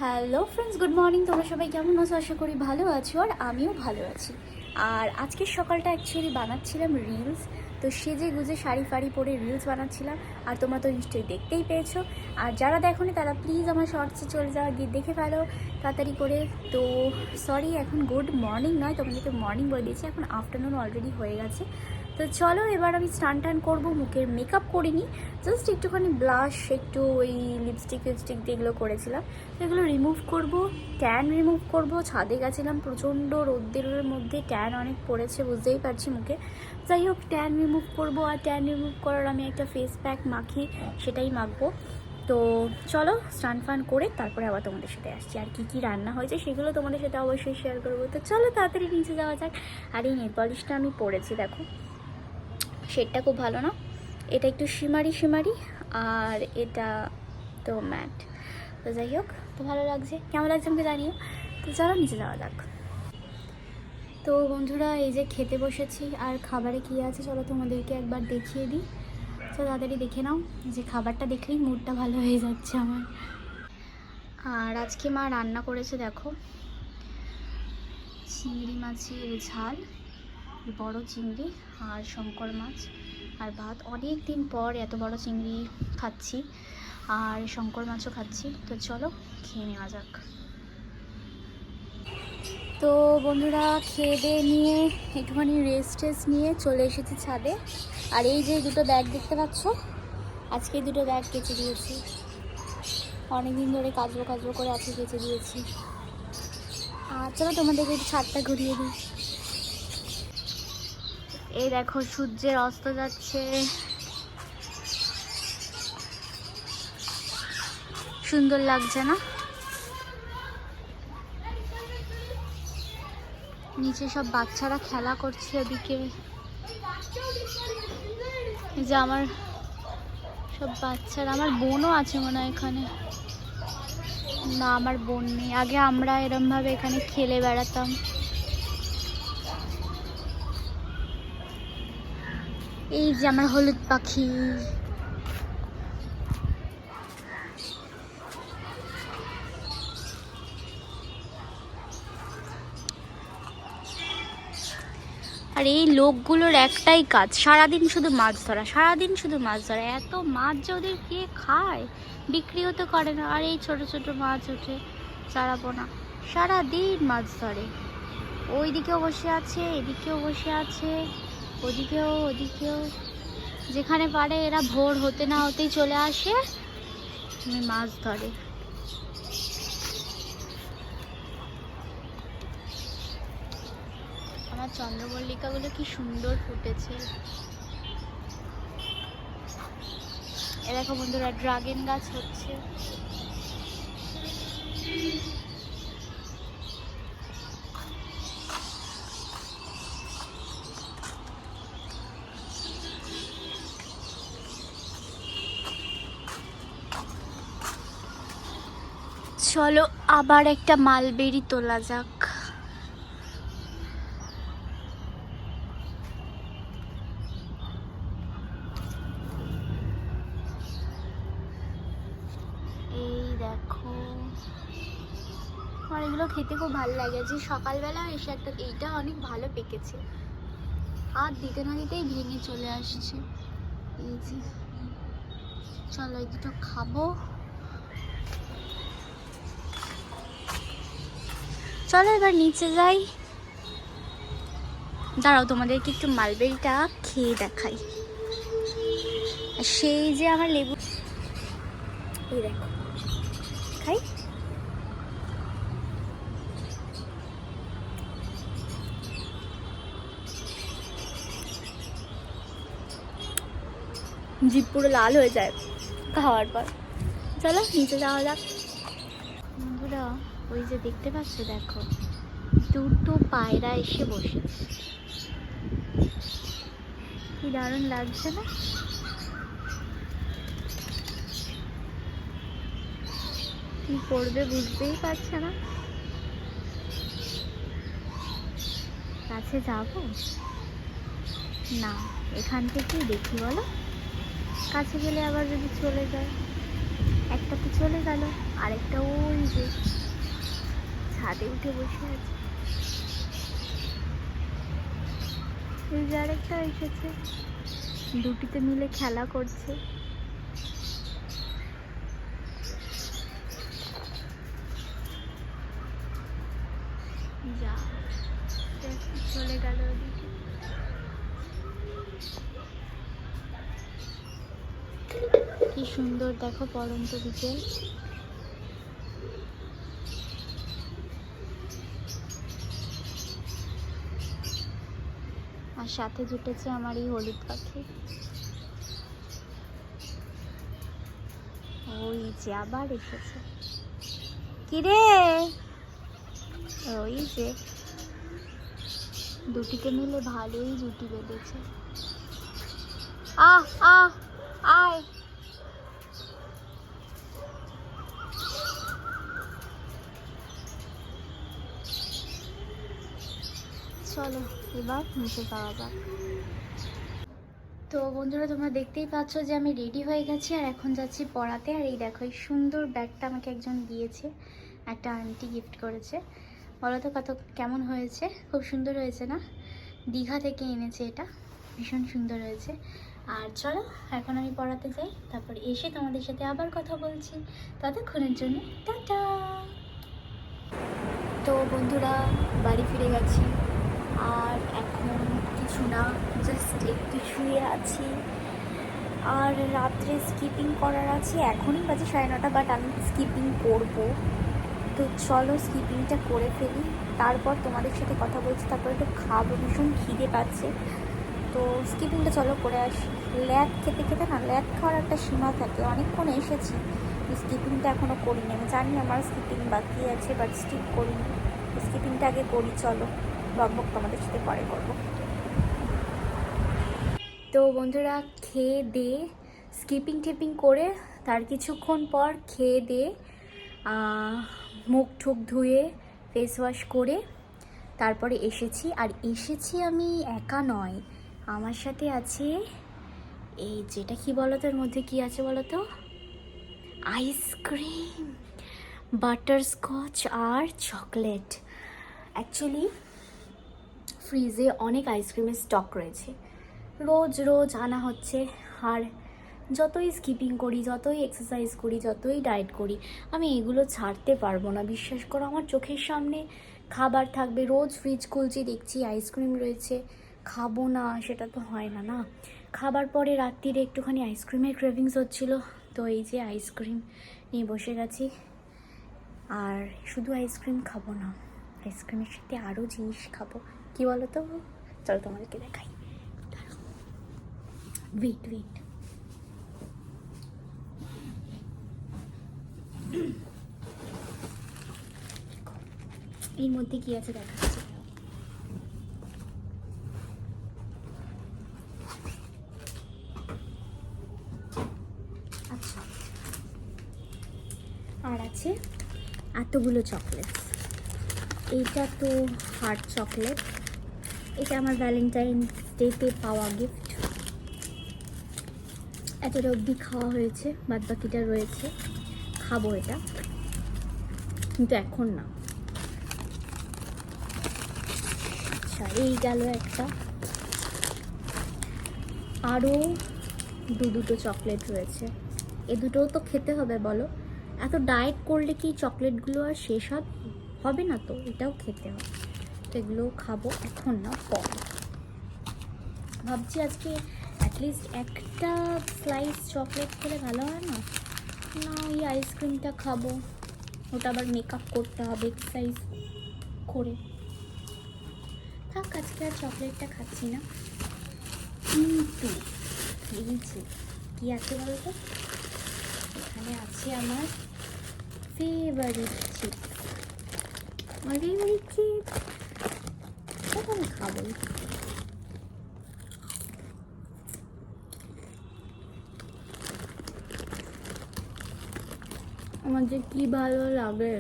Hello friends, good morning. তোমরা সবাই কেমন আছো? আশা করি ভালো আছো, আর আমিও ভালো আছি। আর আজকের সকালটা অ্যাকচুয়ালি বানাচ্ছিলাম রিলস। তো সেজে গুজে শাড়ি ফাড়ি পরে রিলস বানাচ্ছিলাম, আর তোমরা তো নিশ্চয়ই দেখতেই পেয়েছো। আর যারা দেখোনি তারা প্লিজ আমার শর্টসে চলে যাওয়া, গিয়ে দেখে ফেলো তাড়াতাড়ি করে। তো সরি, এখন গুড মর্নিং নয়, তোমাদেরকে মর্নিং বলে দিয়েছি, এখন আফটারনুন অলরেডি হয়ে গেছে। তো চলো এবার আমি স্নান টান করবো। মুখের মেকআপ করিনি, জাস্ট একটুখানি ব্লাশ, একটু ওই লিপস্টিক যেগুলো করেছিলাম সেগুলো রিমুভ করব, ট্যান রিমুভ করব। ছাদে গেছিলাম, প্রচণ্ড রোদ্রের মধ্যে ট্যান অনেক পড়েছে, বুঝতেই পারছি মুখে। যাই হোক, ট্যান রিমুভ করব। আর ট্যান রিমুভ করার আমি একটা ফেস প্যাক মাখি, সেটাই মাখবো। তো চলো স্নান ফান করে তারপরে আবার তোমাদের সাথে আসছি। আর কি রান্না হয়েছে সেগুলো তোমাদের সাথে অবশ্যই শেয়ার করবো। তো চলো তাড়াতাড়ি নিচে যাওয়া যাক। আর এই নেল পলিশটা আমি পরেছি, দেখো শেডটা খুব ভালো না, এটা একটু শিমারি শিমারি, আর এটা তো ম্যাট। তো যাই হোক, তো ভালো লাগছে, কেমন লাগছে আমাকে জানিও। তো চলো নিচে যাওয়া যাক। তো বন্ধুরা, এই যে খেতে বসেছি, আর খাবারে কী আছে চলো তোমাদেরকে একবার দেখিয়ে দিই। তো তাড়াতাড়ি দেখে নাও, যে খাবারটা দেখলেই মুডটা ভালো হয়ে যাচ্ছে আমার। আর আজকে মা রান্না করেছে, দেখো চিংড়ি মাছের ঝাল, বড় চিংড়ি, আর শঙ্কর মাছ, আর ভাত। অনেক দিন পর এত বড় চিংড়ি খাচ্ছি, আর শঙ্কর মাছও খাচ্ছি। তো চলো খেয়ে নেওয়া যাক। তো বন্ধুরা, খেয়ে দিয়ে নিয়ে একটুখানি রেস্ট নিয়ে চলে এসেছি ছাদে। আর এই যে দুটো ব্যাগ দেখতে পাচ্ছ, আজকে দুটো ব্যাগ কেচে দিয়েছি। অনেকদিন ধরে কাচবো করে আজকে কেচে দিয়েছি। আর চলো তোমাদেরকে একটু ছাদটা ঘুরিয়ে দিই। এই দেখো সূর্যের অস্ত যাচ্ছে, সুন্দর লাগছে না? নিচে সব বাচ্চারা খেলা করছে ওদিকে। এই যে আমার সব বাচ্চারা, আমার বোনও আছে মনে হয় এখানে। না, আমার বোন নেই। আগে আমরা এরম ভাবে এখানে খেলে বেড়াতাম। এই যে আমার হলুদ পাখি। আর এই লোকগুলোর একটাই কাজ, সারাদিন শুধু মাছ ধরা, সারাদিন শুধু মাছ ধরা। এত মাছ যে ওদের কে খায়, বিক্রিও তো করে না। আর এই ছোট ছোট মাছ ওঠে চারাপোনা, সারাদিন মাছ ধরে। ওই দিকেও বসে আছে, এদিকেও বসে আছে, ওদিকেও। যেখানে পারে এরা ভোর হতে না হতেই চলে আসে, মাছ ধরে। আমার চন্দ্রমল্লিকাগুলো কি সুন্দর ফুটেছে। এ দেখো বন্ধুরা, ড্রাগন গাছ হচ্ছে। চলো আবার একটা মালবেরি তোলা যাক। এই দেখো, আমার এগুলো খেতে খুব ভালো লাগে। যে সকালবেলা এসে একটা, এইটা অনেক ভালো পেকেছে, আর দিতে না দিতেই ভেঙে চলে আসছে। এই যে, চলো এই দুটো খাবো। চলো এবার নিচে যাই। দাঁড়াও, তোমাদেরকে একটু মালবেরিটা খেয়ে দেখাই। সেই যে আমার লেবু, এই দেখো খাই। জিভ পুরো লাল হয়ে যায় খাওয়ার পর। চলো নিচে যাওয়া যাক। বন্ধুরা, ওই যে দেখতে পাচ্ছ, দেখো দুটো পায়রা এসে বসেছে। কি দারুণ লাগছে না? কি করবে বুঝতেই পারছে না। কাছে যাবো না, এখান থেকেই দেখি, বলো। কাছে গেলে আবার যদি চলে যায়, একটা তো চলে গেল, আরেকটা ওই যে ছাদে উঠে বসে আছে। এই যে আরেকটা এসেছে, দুটিতে মিলে খেলা করছে। যা চলে গেল ওদিকে। কি সুন্দর দেখো পড়ন্ত বিকেল। আর সাথে জুটেছে আমার এই হলুদ পাখি। ওই যে আবার এসেছে। কিরে, ওই যে দুটিকে মিলে ভালোই জুটি বেঁধেছে। আহ আহ আয়। চলো এবার নিচে যাওয়া যাক। তো বন্ধুরা, তোমরা দেখতেই পাচ্ছ যে আমি রেডি হয়ে গেছি আর এখন যাচ্ছি পড়াতে। আর এই দেখো, এই সুন্দর ব্যাগটা আমাকে একজন দিয়েছে, একটা আন্টি গিফট করেছে। বলো তো কত কেমন হয়েছে? খুব সুন্দর হয়েছে না? দীঘা থেকে এনেছে এটা, ভীষণ সুন্দর হয়েছে। আর চলো এখন আমি পড়াতে যাই, তারপর এসে তোমাদের সাথে আবার কথা বলছি। ততক্ষণের জন্য টাটা। তো বন্ধুরা, বাড়ি ফিরে গেছি আর এখন কিছু না, জাস্ট একটু শুয়ে আছি। আর রাত্রে স্কিপিং করার আছে, এখনই বাজে 9:30, বাট আমি স্কিপিং করব। তো চলো স্কিপিংটা করে ফেলি, তারপর তোমাদের সাথে কথা বলছি, তারপর একটু খাবো, ভীষণ খিদে পাচ্ছে। তো স্কিপিংটা চলো করে আসি। ল্যাদ খেতে খেতে না, ল্যাদ খাওয়ার একটা সীমা থাকে। অনেকক্ষণ এসেছি, স্কিপিংটা এখনও করিনি। আমি জানি আমার স্কিপিং বাকি আছে, বাট স্কিপ করিনি। স্কিপিংটা আগে করি, চলো। বকবক তোমাদের সাথে পরে করবো। তো বন্ধুরা, খেয়ে দিয়ে স্কিপিং টিপিং করে তার কিছুক্ষণ পর খেয়ে দিয়ে মুখ ঠুক ধুয়ে ফেস ওয়াশ করে তারপরে এসেছি। আর এসেছি আমি একা নয়, আমার সাথে আছে এই যেটা কি বলো তো, এর মধ্যে কি আছে বলো তো? আইসক্রিম, বাটারস্কচ আর চকলেট। অ্যাকচুয়ালি ফ্রিজে অনেক আইসক্রিমের স্টক রয়েছে, রোজ রোজ আনা হচ্ছে। আর যতই স্কিপিং করি, যতই এক্সারসাইজ করি, যতই ডায়েট করি, আমি এগুলো ছাড়তে পারবো না। বিশ্বাস করো, আমার চোখের সামনে খাবার থাকবে, রোজ ফ্রিজ খুলছি, দেখছি আইসক্রিম রয়েছে, খাবো না সেটা তো হয় না। না, খাবার পরে রাত্রিরে একটুখানি আইসক্রিমের ক্রেভিংস হচ্ছিলো, তো এই যে আইসক্রিম নিয়ে বসে গেছি। আর শুধু আইসক্রিম খাবো না, আইসক্রিমের সাথে আরও জিনিস খাবো। কি বলো তো? চলো তোমাদেরকে দেখাই। ওয়েট ওয়েট, এর মধ্যে কি আছে দেখাচ্ছি। আচ্ছা, আর আছে এতগুলো চকলেট। এইটা তো হার্ট চকলেট, এটা আমার ভ্যালেন্টাইন্স ডেতে পাওয়া গিফট। এতটা অবধি খাওয়া হয়েছে, বাদ বাকিটা রয়েছে, খাবো এটা, কিন্তু এখন না। আচ্ছা, এই গেল একটা, আরও দুটো চকলেট রয়েছে। এ দুটোও তো খেতে হবে বলো? এত ডায়েট করলে কি চকলেটগুলো আর শেষ হবে না? তো এটাও খেতে হবে, তো এগুলোও খাবো, এখন না পরে। ভাবছি আজকে অ্যাটলিস্ট একটা স্লাইস চকলেট খেলে ভালো হয় না? না, ওই আইসক্রিমটা খাবো, ওটা আবার মেকআপ করতে হবে এক্সারসাইজ করে। থাক, আজকে আর চকলেটটা খাচ্ছি না। কিন্তু এই যে কী আছে বলো তো, এখানে আছে আমার ফেভারিট চিপস। আমার ফেভারিট চিপস, ওটা আমি খাবোই। আমার যে কি ভালো লাগে।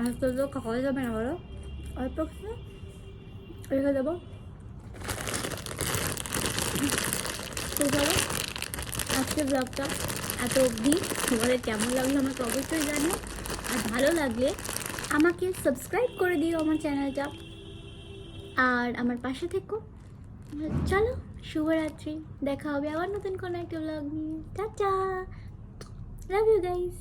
আজকে তো খাওয়া যাবে না বলো? অল্প কিছু রেখে দেবো। তো চলো আজকের ব্লগটা এত অবধি। তোমাদের কেমন লাগলো আমাকে অবশ্যই জানিও, আর ভালো লাগলে আমাকে সাবস্ক্রাইব করে দিও আমার চ্যানেলটা, আর আমার পাশে থেকো। চলো শুভরাত্রি, দেখা হবে আবার নতুন কোনো একটা ব্লগ নিয়ে। Tata, love you guys.